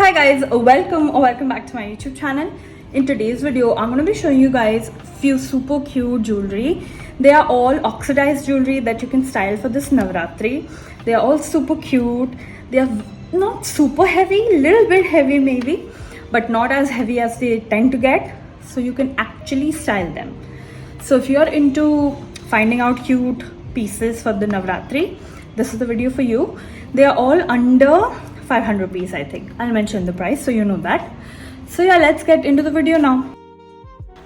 Hi guys, welcome back to my YouTube channel. In today's video I'm going to be showing you guys few super cute jewelry. They are all oxidized jewelry that you can style for this Navratri. They are all super cute. They are not super heavy, little bit heavy maybe, but not as heavy as they tend to get, so you can actually style them. So if you are into finding out cute pieces for the Navratri, this is the video for you. They are all under 500 rupees, I think. I'll mention the price so you know that. So yeah, let's get into the video now.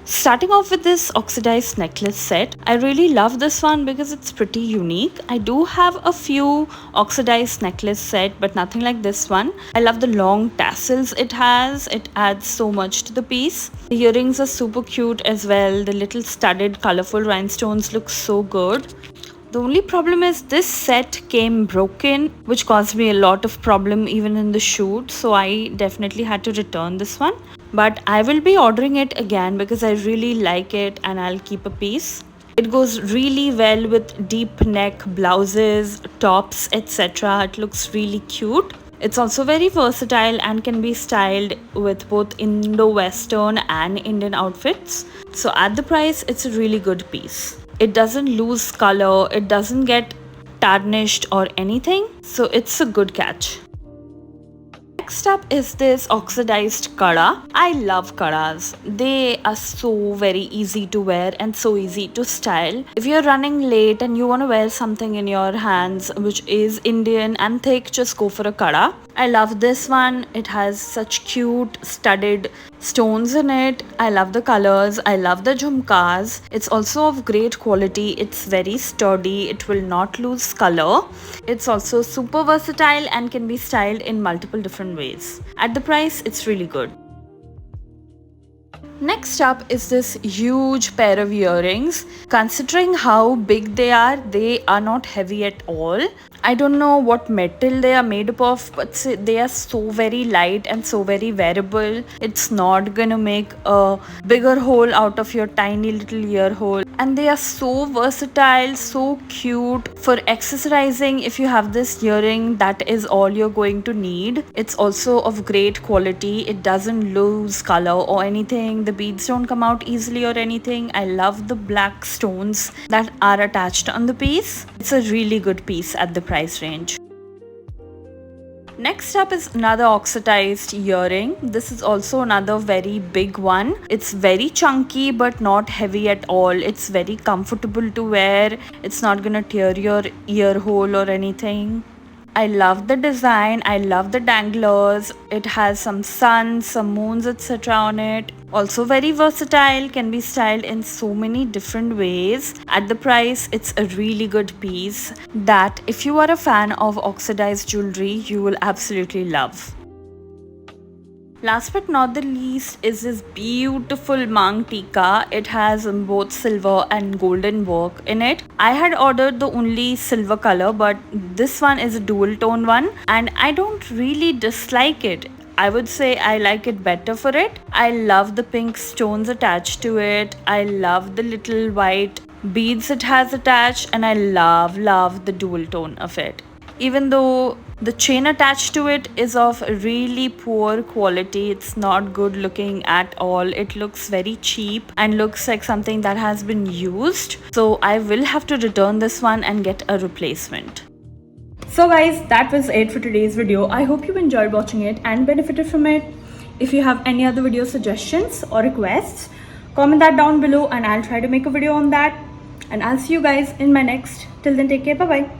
Starting off with this oxidized necklace set, I really love this one because it's pretty unique. I do have a few oxidized necklace set, but nothing like this one. I love the long tassels it has. It adds so much to the piece. The earrings are super cute as well. The little studded colorful rhinestones look so good. The only problem is this set came broken, which caused me a lot of problem even in the shoot, so I definitely had to return this one. But I will be ordering it again because I really like it and I'll keep a piece. It goes really well with deep neck blouses, tops, etc. It looks really cute. It's also very versatile and can be styled with both Indo-Western and Indian outfits. So at the price, it's a really good piece. It doesn't lose color, it doesn't get tarnished or anything, so it's a good catch. Next up is this oxidized kada. I love kadas. They are so very easy to wear and so easy to style. If you're running late and you want to wear something in your hands which is Indian and thick, just go for a kada. I love this one. It has such cute studded stones in it. I love the colors. I love the jhumkas. It's also of great quality. It's very sturdy. It will not lose color. It's also super versatile and can be styled in multiple different ways. At the price, it's really good. Next up is this huge pair of earrings. Considering how big they are not heavy at all. I don't know what metal they are made up of, but they are so very light and so very wearable. It's not gonna make a bigger hole out of your tiny little ear hole. And they are so versatile, so cute. For accessorizing, if you have this earring, that is all you're going to need. It's also of great quality. It doesn't lose color or anything. The beads don't come out easily or anything. I love the black stones that are attached on the piece. It's a really good piece at the price range. Next up is another oxidized earring. This is also another very big one. It's very chunky but not heavy at all. It's very comfortable to wear. It's not gonna tear your ear hole or anything. I love the design. I love the danglers. It has some suns, some moons, etc. on it. Also very versatile, can be styled in so many different ways. At the price, it's a really good piece that if you are a fan of oxidized jewelry, you will absolutely love. Last but not the least is this beautiful Mang Tika. It has both silver and golden work in it. I had ordered the only silver color, but this one is a dual tone one and I don't really dislike it. I would say I like it better for it. I love the pink stones attached to it. I love the little white beads it has attached and I love the dual tone of it. Even though the chain attached to it is of really poor quality, it's not good looking at all. It looks very cheap and looks like something that has been used. So I will have to return this one and get a replacement. So guys, that was it for today's video. I hope you enjoyed watching it and benefited from it. If you have any other video suggestions or requests, comment that down below and I'll try to make a video on that. And I'll see you guys in my next. Till then, take care. Bye bye.